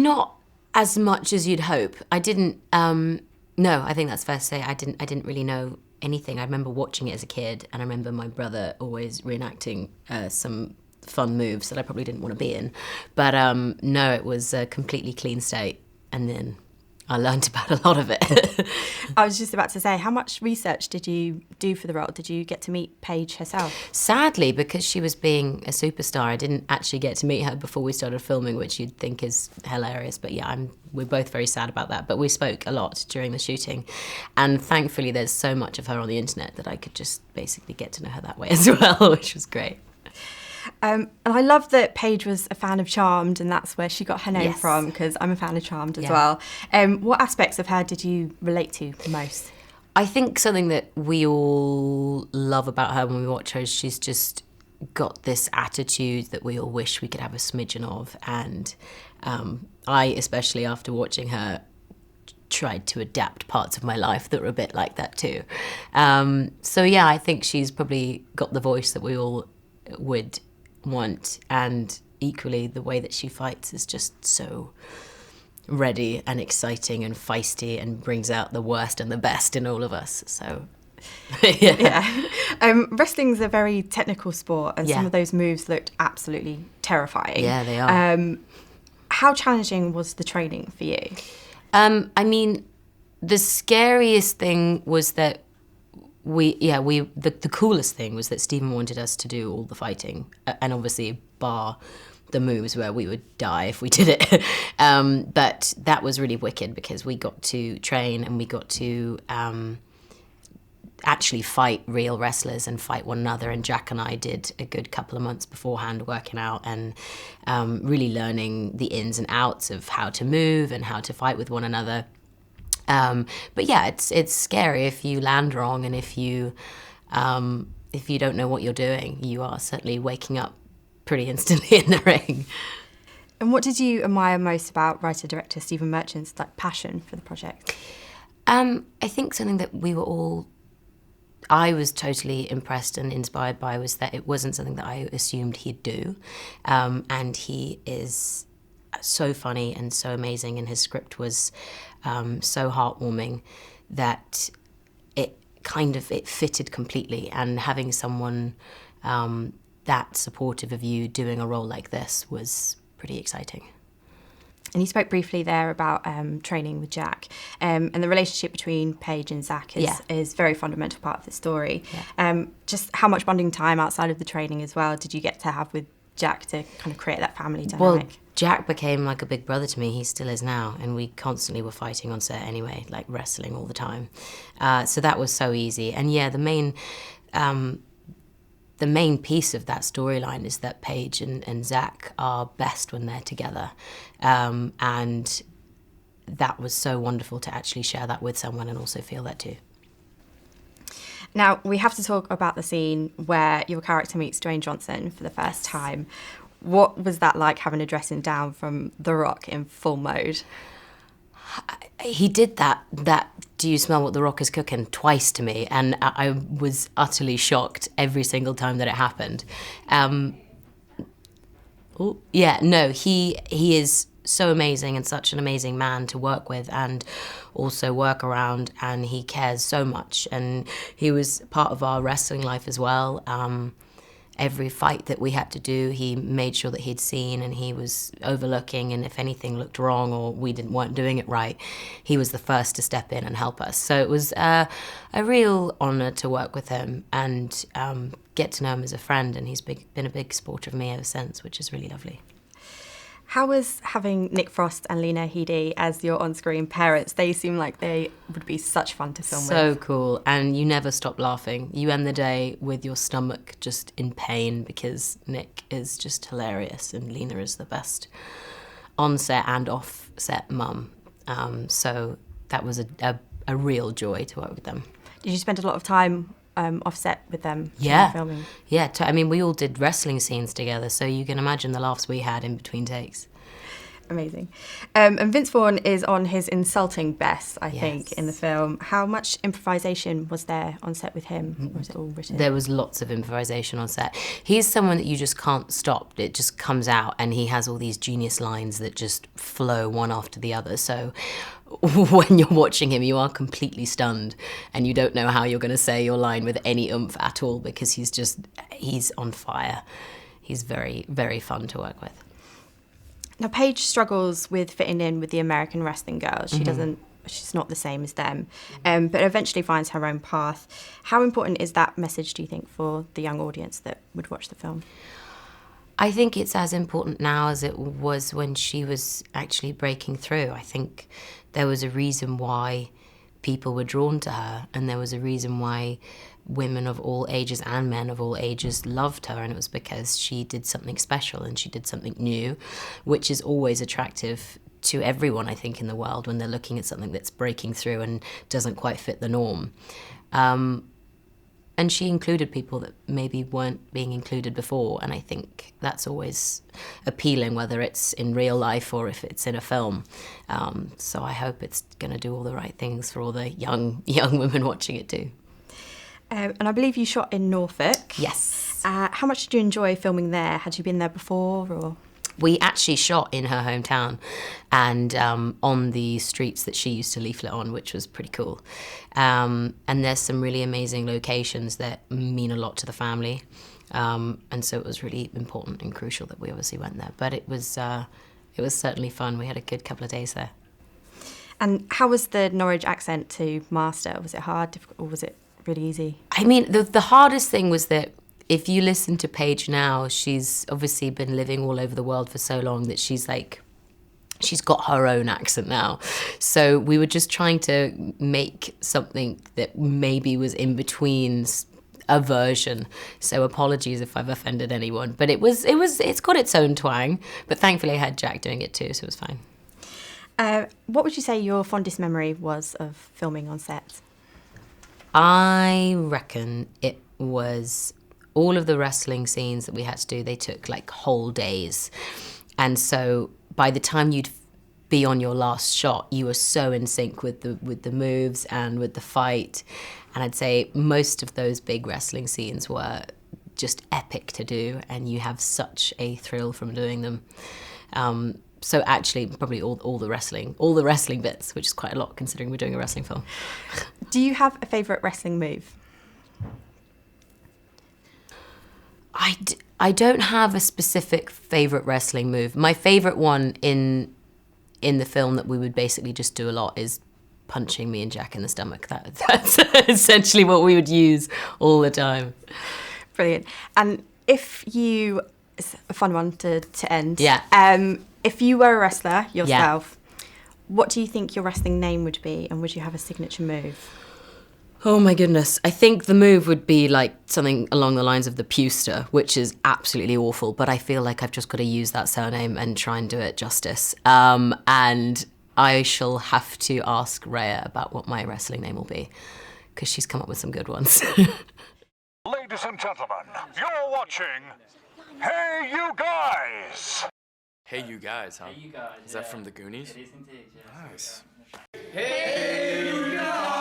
Not as much as you'd hope. I didn't, no, I think that's fair to say. I didn't really know anything. I remember watching it as a kid, and I remember my brother always reenacting some fun moves that I probably didn't want to be in. But no, it was a completely clean slate, and then I learned about a lot of it. I was just about to say, how much research did you do for the role? Did you get to meet Paige herself? Sadly, because she was being a superstar, I didn't actually get to meet her before we started filming, which you'd think is hilarious. But yeah, we're both very sad about that. But we spoke a lot during the shooting. And thankfully, there's so much of her on the internet that I could just basically get to know her that way as well, which was great. And I love that Paige was a fan of Charmed, and that's where she got her name Yes. from, because I'm a fan of Charmed as Yeah. well. What aspects of her did you relate to most? I think something that we all love about her when we watch her is she's just got this attitude that we all wish we could have a smidgen of. And I, especially after watching her, tried to adapt parts of my life that were a bit like that too. So yeah, I think she's probably got the voice that we all would want, and equally the way that she fights is just so ready and exciting and feisty and brings out the worst and the best in all of us. So yeah. Wrestling's a very technical sport, and Yeah. some of those moves looked absolutely terrifying. Yeah, they are. How challenging was the training for you? I mean, the scariest thing was that the coolest thing was that Stephen wanted us to do all the fighting, and obviously bar the moves where we would die if we did it. But that was really wicked because we got to train and we got to actually fight real wrestlers and fight one another. And Jack and I did a good couple of months beforehand working out and really learning the ins and outs of how to move and how to fight with one another. But yeah, it's scary if you land wrong, and if you don't know what you're doing, you are certainly waking up pretty instantly in the ring. And what did you admire most about writer-director Stephen Merchant's passion for the project? I think something that I was totally impressed and inspired by was that it wasn't something that I assumed he'd do. And he is so funny and so amazing, and his script was so heartwarming that it fitted completely. And having someone that supportive of you doing a role like this was pretty exciting. And you spoke briefly there about training with Jack, and the relationship between Paige and Zach is a very fundamental part of the story. Yeah. Just how much bonding time outside of the training as well did you get to have with Jack to kind of create that family dynamic? Well, Jack became like a big brother to me. He still is now, and we constantly were fighting on set anyway, like wrestling all the time. So that was so easy. And yeah, the main piece of that storyline is that Paige and Zach are best when they're together. And that was so wonderful to actually share that with someone and also feel that too. Now, we have to talk about the scene where your character meets Dwayne Johnson for the first time. What was that like, having a dressing down from The Rock in full mode? He did that "Do you smell what The Rock is cooking?" twice to me, and I was utterly shocked every single time that it happened. He is so amazing and such an amazing man to work with and also work around, and he cares so much, and he was part of our wrestling life as well. Every fight that we had to do, he made sure that he'd seen, and he was overlooking, and if anything looked wrong or we weren't doing it right, he was the first to step in and help us. So it was a real honour to work with him and get to know him as a friend, and he's been a big supporter of me ever since, which is really lovely. How was having Nick Frost and Lena Headey as your on-screen parents? They seem like they would be such fun to film with. So cool, and you never stop laughing. You end the day with your stomach just in pain because Nick is just hilarious and Lena is the best on-set and off-set mum. So that was a real joy to work with them. Did you spend a lot of time offset with them filming? Yeah, we all did wrestling scenes together, so you can imagine the laughs we had in between takes. Amazing. And Vince Vaughn is on his insulting best, I think, in the film. How much improvisation was there on set with him? Or was it all written? There was lots of improvisation on set. He's someone that you just can't stop. It just comes out, and he has all these genius lines that just flow one after the other. So when you're watching him, you are completely stunned, and you don't know how you're going to say your line with any oomph at all, because he's on fire. He's very, very fun to work with. Now, Paige struggles with fitting in with the American wrestling girls. She's not the same as them, but eventually finds her own path. How important is that message, do you think, for the young audience that would watch the film? I think it's as important now as it was when she was actually breaking through. I think there was a reason why people were drawn to her, and there was a reason why women of all ages and men of all ages loved her, and it was because she did something special and she did something new, which is always attractive to everyone, I think, in the world when they're looking at something that's breaking through and doesn't quite fit the norm. And she included people that maybe weren't being included before, and I think that's always appealing, whether it's in real life or if it's in a film. So I hope it's going to do all the right things for all the young women watching it too. And I believe you shot in Norfolk. Yes. How much did you enjoy filming there? Had you been there before, or...? We actually shot in her hometown and on the streets that she used to leaflet on, which was pretty cool. And there's some really amazing locations that mean a lot to the family. And so it was really important and crucial that we obviously went there. But it was certainly fun. We had a good couple of days there. And how was the Norwich accent to master? Was it hard, difficult, or was it really easy? I mean, the hardest thing was that if you listen to Paige now, she's obviously been living all over the world for so long that she's got her own accent now. So we were just trying to make something that maybe was in between a version. So apologies if I've offended anyone, but it's got its own twang. But thankfully I had Jack doing it too, so it was fine. What would you say your fondest memory was of filming on set? I reckon it was all of the wrestling scenes that we had to do. They took like whole days. And so by the time you'd be on your last shot, you were so in sync with the moves and with the fight. And I'd say most of those big wrestling scenes were just epic to do, and you have such a thrill from doing them. So actually, probably all the wrestling bits, which is quite a lot considering we're doing a wrestling film. Do you have a favourite wrestling move? I don't have a specific favourite wrestling move. My favourite one in the film that we would basically just do a lot is punching me and Jack in the stomach. That's essentially what we would use all the time. Brilliant. And it's a fun one to end. Yeah. If you were a wrestler yourself, what do you think your wrestling name would be, and would you have a signature move? Oh my goodness. I think the move would be like something along the lines of the Pewster, which is absolutely awful, but I feel like I've just got to use that surname and try and do it justice. And I shall have to ask Rhea about what my wrestling name will be, because she's come up with some good ones. Ladies and gentlemen, you're watching Hey You Guys! Hey You Guys, huh? Hey, you guys. Is that from the Goonies? It is indeed, yeah. Nice. Hey, you guys!